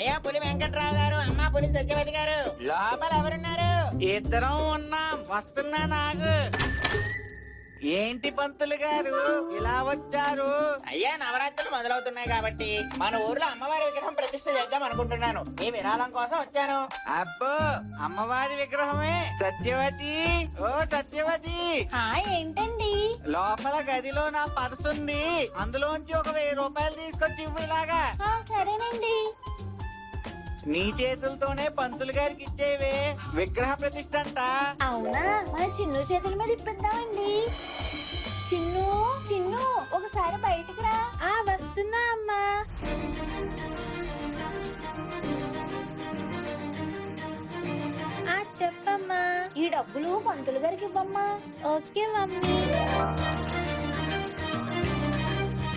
అయ్యా పులి వెంకట్రావు గారు, అమ్మా పులి సత్యవతి గారు, లోపల ఎవరున్నారు? ఇద్దరం ఉన్నాం, వస్తున్నా నాగు. ఏంటి పంతులు గారు ఇలా వచ్చారు? అయ్యా నవరాత్రులు మొదలవుతున్నాయి కాబట్టి మన ఊర్లో అమ్మవారి విగ్రహం ప్రతిష్ఠ చేద్దాం అనుకుంటున్నాను. మీ విరాళం కోసం వచ్చాను. అబ్బో, అమ్మవారి విగ్రహమే. సత్యవతి, ఓ సత్యవతి, ఏంటండి? లోపల గదిలో నా పర్సు ఉంది, అందులోంచి ఒక 1000 రూపాయలు తీసుకొచ్చి ఇవ్వు. ఇలాగా సరేనండి. నీ చేతులతోనే పంతులు గారికి ఇచ్చేవే, విగ్రహ ప్రతిష్ఠ అంట. అవునా, మన చిన్ను చేతుల మీద ఇప్పిద్దామండి. చిన్ను చిన్ను ఒకసారి బయటకు రా. వస్తున్నా అమ్మా. చెప్పమ్మా. ఈ డబ్బులు పంతులు గారికి ఇవ్వమ్మా. Okay mummy.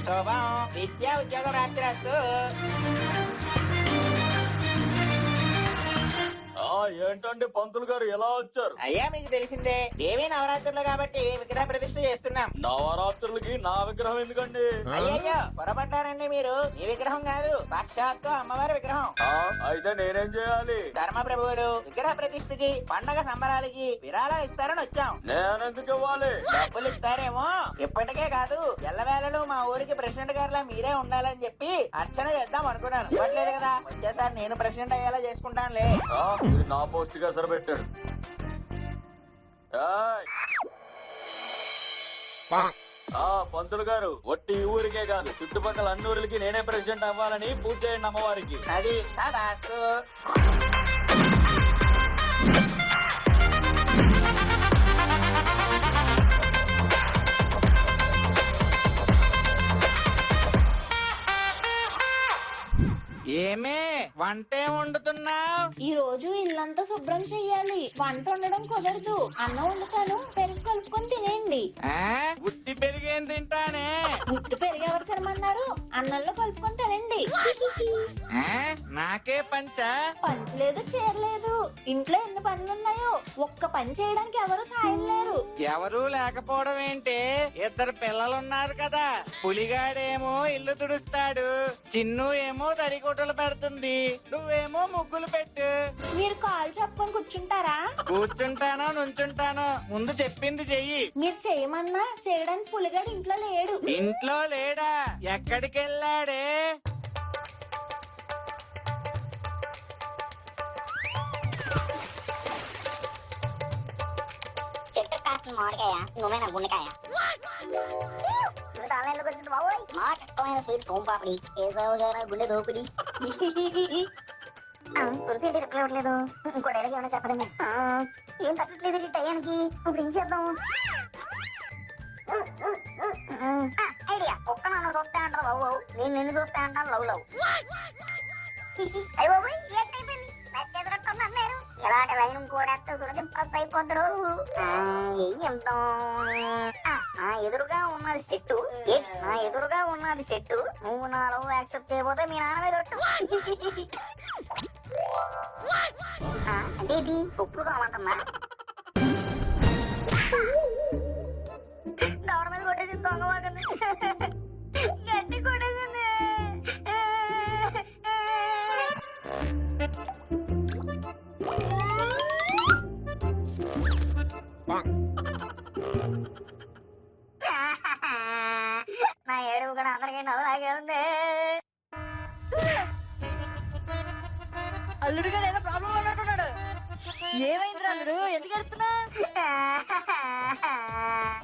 శోభం, విద్యా ఉద్యోగ ప్రాప్తి రాస్తూ. ఏంటండి పంతులు గారు ఎలా వచ్చారు? అయ్యా మీకు తెలిసిందే, దేవి నవరాత్రులు కాబట్టి విగ్రహ ప్రతిష్ఠ చేస్తున్నాం. నవరాత్రులకి నా విగ్రహం ఎందుకండి? అయ్యయ్యో పొరపడ్డారండి మీరు. మీ విగ్రహం కాదు, సాక్షాత్తు అమ్మవారి విగ్రహం. అయితే నేనేం చేయాలి? ధర్మ ప్రభువులు విగ్రహ ప్రతిష్ఠకి, పండగ సంబరాలకి విరాళాలు ఇస్తారని వచ్చాం. నేనెందుకు ఇవ్వాలి? డబ్బులు ఇస్తారేమో. ఇప్పటికే కాదు, ఎల్లవేళలు మా ఊరికి ప్రెసిడెంట్ గారిలా మీరే ఉండాలని చెప్పి అర్చన చేద్దాం అనుకున్నాను. ఇవ్వట్లేదు కదా, వచ్చేసారి నేను ప్రెసిడెంట్ అయ్యేలా చేసుకుంటానులే. ఇది నా పోస్ట్ గా సరిపెట్టాడు. పంతులు గారు, ఒట్టి ఈ ఊరికే కాదు చుట్టుపక్కల అన్ని ఊరికి నేనే ప్రెసిడెంట్ అవ్వాలని పూజ చేయండి అమ్మవారికి. అది తదాస్తు. ఏమే వంటే వండుతున్నావు? ఈ రోజు ఇల్లంతా శుభ్రం చెయ్యాలి. వంట వండడం కుదరదు. అన్నం వండుతాను, పెరుగు కలుపుకొని తినేయండి. ఉత్తి పెరిగేం తింటానే. గుట్టు పెరుగు ఎవరు తినమన్నారు? అన్నంలో కలుపుకొని తినండి. నాకే పంచా? పంచలేదు, చేరలేదు. ఇంట్లో ఎన్ని పనులున్నాయో ఒక్క పని చేయడానికి ఎవరు సాయం లేరు. ఎవరూ లేకపోవడం ఏంటి? 2 పిల్లలున్నారు కదా. పులిగాడేమో ఇల్లు తుడుస్తాడు, చిన్ను ఏమో తడిగుడ్డలు పెడుతుంది, నువ్వేమో ముగ్గులు పెట్టు. మీరు కాలు చెప్పుకొని కూర్చుంటారా? కూర్చుంటానో నుంచుంటానో, ముందు చెప్పింది చెయ్యి. మీరు చేయమన్నా చేయడానికి పులిగాడు ఇంట్లో లేడు. ఇంట్లో లేడా? ఎక్కడికి వెళ్ళాడే? చెట్టు కాసిన మామిడికాయ, నువ్వేనా గుండెకాయ? మాకు ఇష్టమైన స్వీట్ సోంపాపిడి, ఏసావుగారా గుండె దోపిడి. తింటే రిప్లైవట్లేదు. ఇంకో డైలాగ్ ఏమైనా చెప్పలేము. ఏం తట్టట్లేదు ఈ టయానికి. ఇప్పుడు ఏం చేద్దాం? ఐడియా, ఒక్క నన్ను చూస్తే అంటారు బాబు, నేను నిన్ను చూస్తే అంటాను లవ్ లవ్. అయ్య బాబు, ఏంటైపోయింది? నచ్చేసినట్టున్నాను నేను. ఎలాంటి లైన్ కూడా ప్లస్ అయిపోతారు. ఏం చెప్తాం? నా ఎదురుగా ఉన్నది సెట్టు. నా ఎదురుగా ఉన్నది సెట్టు. నువ్వు నా లవ్ యాక్సెప్ట్ చేయబోతే మీ నాన్న మీద ఒట్టు. అంటే సొప్పుడు కామంటున్నా. దవడ మీద కొట్టేసింది, దొంగ వాకండి. గట్టి కొట్టేసింది. నా ఏడుపు కూడా అందరికీ నవ్వులాగే ఉంది. అల్లుడు గారు ఏదో ప్రాబ్లం ఉన్నట్టున్నాడు. ఏమైంది అల్లుడు, ఎందుకు ఎడుతున్నా?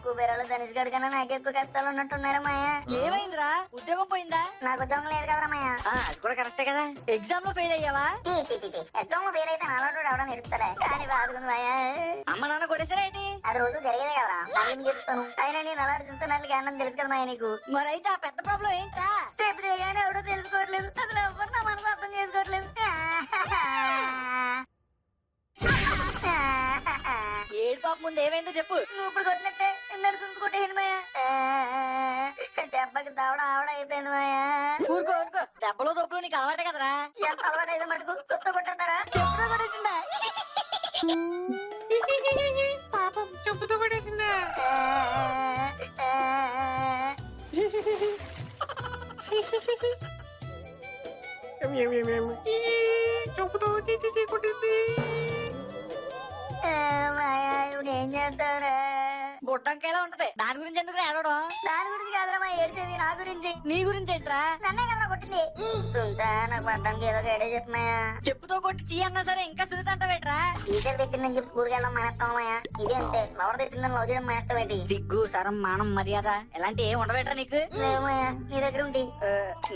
కుబేరాలు ధనుష్ గడి కన్నా నాకు ఎక్కువ కష్టాలు ఉన్నట్టున్నారు మాయ. ఏమైందిరా, ఉద్యోగం పోయిందా? నాకు ఉద్యోగం లేదు కదరా మాయ. అది కూడా కరెక్టే కదా. ఎగ్జామ్ లో ఫెయిల్ అయ్యావా? ఎగ్జామ్ లో ఫెయిల్ అయితే నాలో ఎవడో ఎడుతాడే కానీ బాధకుంది మాయ. అమ్మ నాన్న కొట్టేసారా ఏంటి? అది రోజు జరిగేదే కదరా, నేను చెప్తాను. అయినా నేను అలా అడుగుతున్నట్లు అన్నం తెలుసు కదా మాయ నీకు. మరైతే ఆ పెద్ద ప్రాబ్లం ఏంట్రా? చెప్తే కానీ ఎవడో తెలుసుకోవట్లేదు. అసలు ఎవరు నా మనసు అర్థం చేసుకోవట్లేదు. ఏడు పాప ముందు ఏమైందో చెప్పు. నువ్వు ఇప్పుడు కొట్టినట్టే నడుచుకుంటూ కొట్టేయండి మాయ. దెబ్బకి దవడ ఆవడ అయిపోయింది మాయ. ఊరుకో ఊరుకో, దెబ్బలో దొప్పులు నీకు అలవాటే కదరా. ఎంత అలవాటు అయితే మటుకు చుట్టూ కొట్టేస్తారా? చెప్పుతో కొట్టేసిందా? పాపం చెప్పుతో కొట్టేసిందా? చెప్పుతో చిచి కొట్టింది. మాయా ఇప్పుడు ఏం చేస్తావురా? బుట్టంకాయలా ఉంటది, దాని గురించి ఎందుకు ఏడవడం? దాని గురించి కాదురా మా ఏడ్చేది, నా గురించి. నీ గురించి ఏంట్రా? నన్నే కదా కొట్టింది. సునీత నాకు పడ్డానికి ఏదో గడే చెప్పమాయా. చెప్పుతో కొట్టి చీ అన్నా సరే ఇంకా సునీత అంటావేట్రా? టీచర్ తిట్టిందని చెప్పి స్కూల్కి వెళ్ళడం మానేస్తాం మాయా. ఇది అంతే, లవర్ తిట్టిందని లవ్ చేయడం మానేస్తావేంటి? సిగ్గు, సరం, మానం, మర్యాద ఇలాంటి ఏం ఉండవేట్రా నీకు? లేవు మాయా, నీ దగ్గర ఉండి.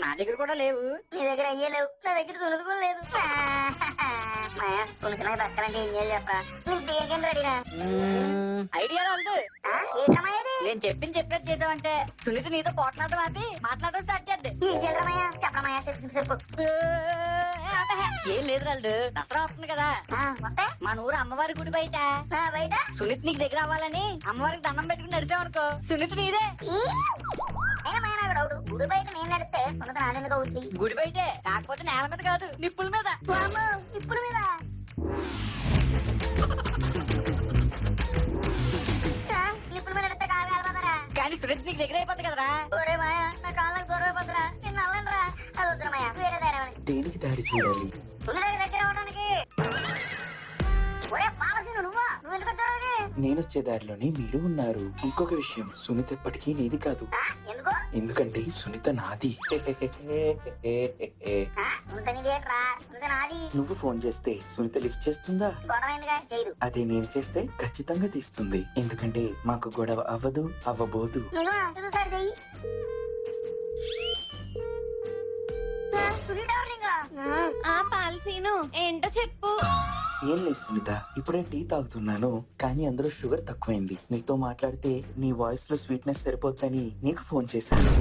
నా దగ్గర కూడా లేవు. నీ దగ్గర అయ్యే లేవు, నా దగ్గర సునీత కూడా లేదు. మాయా సునీత నాకు దక్కాలంటే ఏం చేయాలి చెప్పరా? నువ్వు దేనికైనా రెడీనా? ఐడియా రాదు. ఏంటమ్మా ఇది? నేను చెప్పినట్టు చేసావంటే సునీత నీతో పోట్లాడడం ఆపి మాట్లాడడం స్టార్ట్ చేద్ది. ఏం చేయాలమ్మా? చెప్పమయ్యా, చెప్పు. ఏం లేదు రాళ్ళు, దసరా వస్తుంది కదా, వస్తే మన ఊరు అమ్మవారి గుడి బయట బయట సునీత నీకు దగ్గర అవ్వాలని అమ్మవారికి దండం పెట్టుకుని నడిచావనుకో, సునీత నీదే. అయినా మాయా నాకు డౌట్, గుడి బయట నేను నడిస్తే సునీత నాన్నెందుకు అవుద్ది? గుడి బయటే, కాకపోతే నేల మీద కాదు, నిప్పుల మీద. వామ్మో, ఇప్పుడు మీద నిప్పుల మీద నడిస్తే కాలు కాలిపోతారా? కానీ సునీత నీకు దగ్గర అయిపోతుంది కదరా. ఒరే మాయా, నా కాళ్ళకు దూరం అయిపోతురా, నేను నల్లండ్రా. అది వద్దురా మాయా, వేరే దారి దేనికి దారి చూడాలి? సునీత దగ్గర అవడానికి. ఒరే పాలసీను నువ్వు ఎందుకు వచ్చావు? నేను వచ్చే దారిలోనే మీరు ఉన్నారు. ఇంకొక విషయం, సునీత ఎప్పటికీ నీది కాదు. ఎందుకు? ఎందుకంటే సునీత నాది. సునీత నీదేట్రా? సునీత నాది. నువ్వు ఫోన్ చేస్తే సునీత లిఫ్ట్ చేస్తుందా? గొడవ ఎందుగా చేయదు. అదే నేను చేస్తే ఖచ్చితంగా తీస్తుంది. ఎందుకంటే మాకు గొడవ అవ్వదు, అవ్వబోదు. చూసారు చెయ్యి. సునీత ఎవరింగా? ఆ పాలసీను ఏంటో చెప్పు. ఏం లేదు సునీత, ఇప్పుడే టీ తాగుతున్నాను, కానీ అందులో షుగర్ తక్కువైంది. నీతో మాట్లాడితే నీ వాయిస్ లో స్వీట్నెస్ సరిపోద్దని నీకు ఫోన్ చేశాను.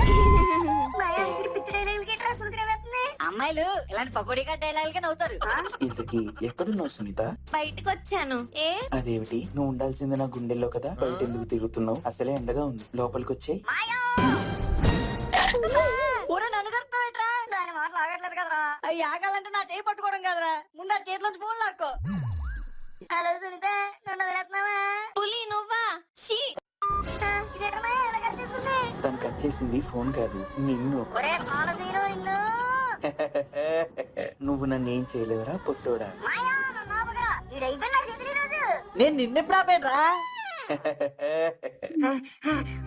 అమ్మాయిలు ఇలాంటి పకోడీగా డైలాగులకే నవ్వుతారు. ఇంతకీ ఎక్కడున్నావు సునీత? బయటకు వచ్చాను. ఏ అదేమిటి, నువ్వు ఉండాల్సింది నా గుండెల్లో కదా, బయట ఎందుకు తిరుగుతున్నావు? అసలే ఎండగా ఉంది, లోపలికి వచ్చేయ్. ఊరే నన్ను కడతావేట్రా? దాని మాటలు ఆగట్లేదు కదరా. అవి ఆగాలంటే నా చేయి పట్టుకోవడం కదరా, ముందు ఆ చేతిలోంచి ఫోన్ లాక్కో. హలో సునీత, నన్ను వదిలేస్తున్నావా? పులి నువ్వా? షీ. ఇదేంటమ్మా, ఎలా కనిపిస్తుంది? తను కట్ చేసింది ఫోన్ కాదు, నిన్ను. ఒరే పాలసీను ఇల్లు. నువ్వు నన్ను ఏం చేయలేవరా పొట్టోడా? మాయా, నన్ను ఆపకురా. ఈడైపోయింది నా చేతులు ఈరోజు. నేను నిన్నెప్పుడు ఆపేట్రా?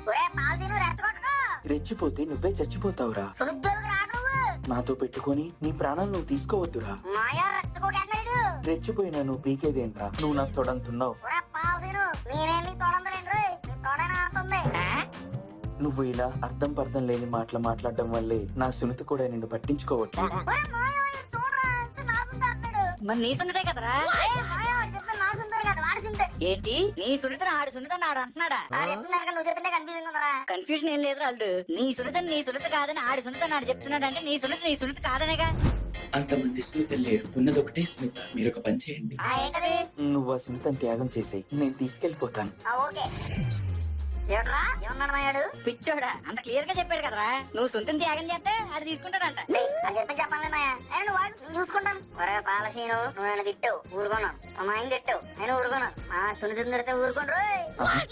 ఒరే పాలసీను రెచ్చగొట్టుకో. రెచ్చిపోతే నువ్వే చచ్చిపోతావురా. సునీత జోలికి రాకు నువ్వు. నాతో పెట్టుకొని నీ ప్రాణాలు నువ్వు తీసుకోవద్దురా. మాయా రెచ్చగొట్టేస్తున్నాడు. రెచ్చిపోయినా నువ్వు పీకేదేంట్రా? నువ్వు నాకు తొడంతున్నావు. ఒరే పాలసీను, నేనేం నీ తోడందలేండి రోయ్. నీ తోడైనా ఆడుతుంది. నువ్వు ఇలా అర్థం పర్థం లేని మాటలు మాట్లాడడం వల్లే నా సునీత కూడా నిన్ను పట్టించుకోవట్లేదు. ఒరే మాయా, ఇది చూడరా, ఇది నా సునీత అంటున్నాడు. మరి నీ సున్నితే కదరా? ఏ మాయా, వాడు చెప్పింది నా సునీత కాదు, వాడి సునీత. ఏంటి నీ సున్నితను ఆడు సున్నితను ఆడు అంటున్నాడా? వాడు చెప్తున్నాడు, నువ్వు చెప్పిందే కన్ఫ్యూజింగ్ ఉందరా. కన్ఫ్యూజన్ ఏం లేదు రాళ్ళు. నీ సున్నిత కాదని ఆడి సున్నిత ఆడు చెప్తున్నాడంటే నీ సున్నిత కాదనేగా. అంతమంది సునీత లేరు, ఉన్నది ఒకటే సునీత. మీరు ఒక పని చేయండి, ఏంటది? నువ్వు ఆ సునీతను త్యాగం చేసేయి, నేను తీసుకెళ్లిపోతాను. ఓకే. ఏట్రా, ఏమన్నాడు మాయాడు? పిచ్చోడా, అంత క్లియర్ గా చెప్పాడు కదరా. నువ్వు సొంతం త్యాగం చేస్తే ఆడు తీసుకుంటాడంట. అది చెప్పి చెప్పాలి మాయా. నేను వాడు నేను చూసుకుంటాను. ఒరే పాలసీను, నువ్వు నన్ను తిట్టావు, ఊరుకోను. మా ఆయన తిట్టావు, నేను ఊరుకోను. మా సునీత తిడితే ఊరుకోను రోయ్.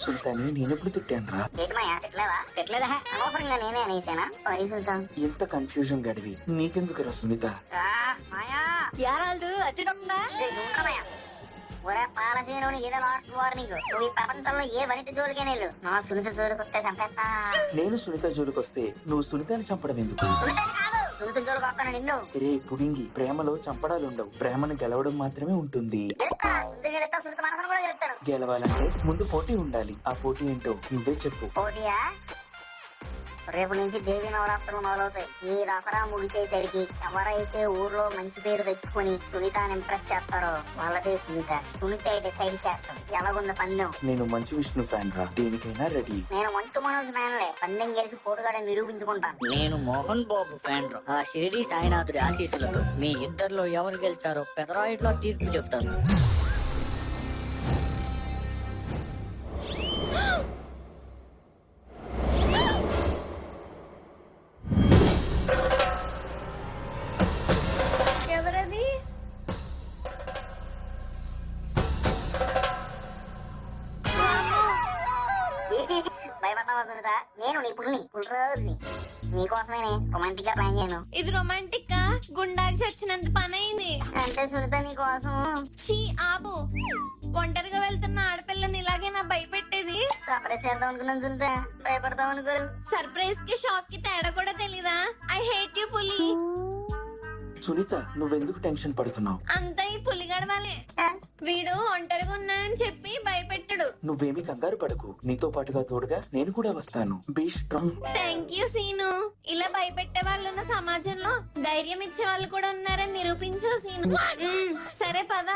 సునీతని నేను ఎప్పుడు తిట్టాను రా? ఏంటి మాయా, తిట్టలేవా? తెట్లేదా? అనవసరంగా నేనే అనేసానా? సారీ సునీత. ఎంత కన్ఫ్యూజన్ గడివి, నీకెందుకురా సునీత? మాయా, యారాళ్ళు అచ్చుంటుందా? చూడరా మాయా. ఒరే పాలసీను, ఇదే లాస్ట్ వార్నింగ్. నువ్వు ఈ ప్రపంచంలో ఏ వనిత జోలికే వెళ్ళు, నా సునీత జోలికి వస్తే చంపేస్తా. నేను సునీత జోలికొస్తే నువ్వు సునీతని చంపడం ఎందుకు? సునీతని కాదు, సునీత జోలికి వస్తాను నిన్ను. రే పుడింగి, ప్రేమలో చంపడాలుండవు, ప్రేమను గెలవడం మాత్రమే ఉంటుంది. గెలుస్తా, ముందు గెలుస్తా, సునీత మనసును కూడా గెలుస్తాను. గెలవాలంటే ముందు పోటీ ఉండాలి. ఆ పోటీ ఏంటో నువ్వే చెప్పు. పోటీయా? రేపు నుంచి దేవి నవరాత్రులు మొదలవుతాయి. ఈ దసరా ముగిసేసరికి ఎవరైతే ఊర్లో మంచి పేరు తెచ్చుకొని సునీతని ఇంప్రెస్ చేస్తారో వాళ్ళదే సునీత. సునీత డిసైడ్ చేస్తాం. ఎలాగుంది పందెం? నేను మంచు విష్ణు ఫ్యాన్ రా, దేనికైనా రెడీ. నేను మంచు మనోజ్ ఫ్యాన్లే. పందెం గెలిచి పోటుగాడని నిరూపించుకుంటాను. నేను మోహన్ బాబు ఫ్యాన్ రా. ఆ షిరిడి సాయినాథుడి ఆశీస్సులతో మీ ఇద్దరిలో ఎవరు గెలిచారో పెదరాయిట్లో తీర్పు చెప్తాను. ఎవరది? భయపడతావా సునీత? నేను నీ పుల్ని, పుల్ రోజుని. నీకోసమే రొమాంటిక్ గా ప్లాన్ చేయను. ఇది రొమాంటిక్ గుండాకి చచ్చినంత పని అయింది. అంటే సునీత నీ కోసం చీ ఆపు. ఒంటరిగా వెళ్తున్న ఆడపిల్లని ఇలాగే నా భయపెట్టేది. సర్ప్రైజ్ చేద్దాం అనుకున్నాను సునీత, భయపడతాం అనుకోరు. సర్ప్రైజ్ కి షాక్ కి తేడా కూడా తెలీదా? ఐ హేట్ యు పులి. సునీత నువ్వెందుకు టెన్షన్ పడుతున్నావు? అంతా ఈ పులిగాడ వాళ్ళే. వీడు ఒంటరిగా ఉన్నాయని చెప్పి భయపెట్టడు. నువ్వేమి కంగారు పడకు, నీతో పాటుగా తోడుగా నేను కూడా వస్తాను. Be strong. Thank you Seenu. ఇలా భయపెట్టే వాళ్ళు ఉన్న సమాజంలో ధైర్యం ఇచ్చే వాళ్ళు కూడా ఉన్నారని నిరూపించు సీను. సరే పద.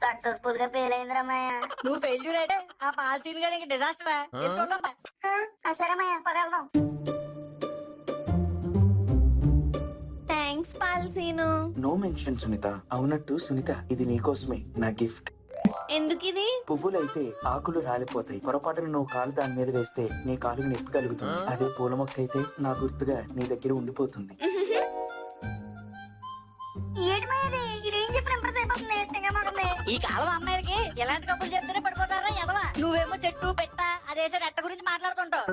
సక్సెస్ఫుల్ గా ఫెయిల్ అయింది రమ్మయ్య. నువ్వు ఫెయిల్యూర్ అయితే ఆ పాలసీలు గారికి డిజాస్టర్. సరే అమ్మయ్య, పదవెళ్దాం. Thanks Pal Seenu. No mention Sunitha. అవునట్టు సునీత, ఇది నీకోసమే నా గిఫ్ట్. ఎందుకు ఇది? పువ్వులైతే ఆకులు రాలిపోతాయి, పొరపాటున నువ్వు కాలు దాని మీద వేస్తే నీ కాలుకి నొప్పి కలుగుతుంది. అదే పూల మొక్క అయితే నా గుర్తుగా నీ దగ్గర ఉండిపోతుంది. ఈ కాలం అమ్మాయిలకి ఎలాంటి కప్పులు చెప్తేనే పడిపోతారా ఎదవా? నువ్వేమో చెట్టు పెట్ట అదేసే రెట్ట గురించి మాట్లాడుతుంటావు.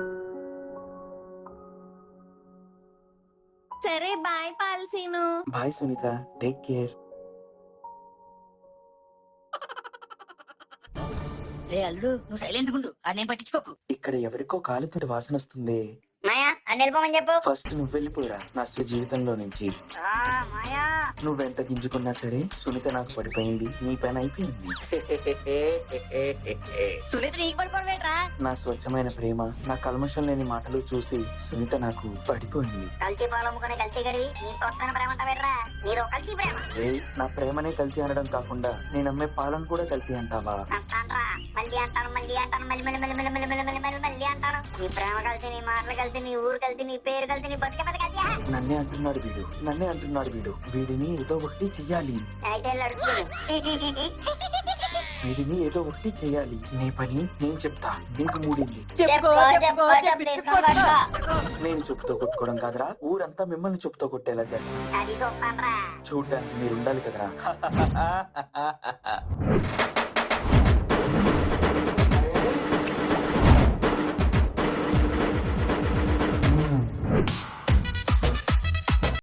సరే bye Pal Seenu. Bye Sunitha, take care. రే అల్లుడు, నువ్వు సైలెంట్ గుండు, అదేం పట్టించుకోకు. ఇక్కడ ఎవరికో కాలుతోటి వాసన వస్తుంది. మాయా అని వెళ్ళిపోమని చెప్పు. ఫస్ట్ నువ్వు వెళ్ళిపోరా నా అసలు జీవితంలో నుంచి. మాయా నువ్వెంత గింజుకున్నా సరే సునీత నాకు పడిపోయింది, నీ పని అయిపోయింది. సునీత నీకు పడిపోవేట్రా? నా స్వచ్ఛమైన ప్రేమ, నా కల్మషం లేని మాటలు చూసి సునీత నాకు పడిపోయింది. కల్తీ పాలు అమ్ముకునే కల్తీ గడివి నీ స్వచ్ఛమైన ప్రేమ అంటావేట్రా? నీదో కల్తీ ప్రేమ. ఏయ్, నా ప్రేమనే కల్తీ అనడం కాకుండా నేను అమ్మే పాలను కూడా కల్తీ అంటావా? అంటాన్రా, మళ్ళీ అంటాను, మళ్ళీ అంటాను, మళ్ళీ మళ్ళీ మళ్ళీ మళ్ళీ మళ్ళీ మళ్ళీ మళ్ళీ మళ్ళీ అంటాను. నీ ప్రేమ కలిసి, నీ మాటలు కలిసి, నీ ఊరు కలిసి, నీ పేరు కలిసి, నీ బతికే కలిసి. నన్నే అంటున్నాడు వీడు, నన్నే అంటున్నాడు వీడు. వీడిని ఏదో ఒకటి చెయ్యాలి, అయితే వెళ్ళి అడుగుతాను. వీడిని ఏదో ఒకటి చెయ్యాలి. నీ పని నేను చెప్తా, నీకు మూడింది. నేను చెప్పుతో కొట్టుకోవడం కాదురా, ఊరంతా మిమ్మల్ని చెప్పుతో కొట్టేలా చేస్తా. అది చూస్తాన్రా. చూడ్డానికి మీరు ఉండాలి కదరా.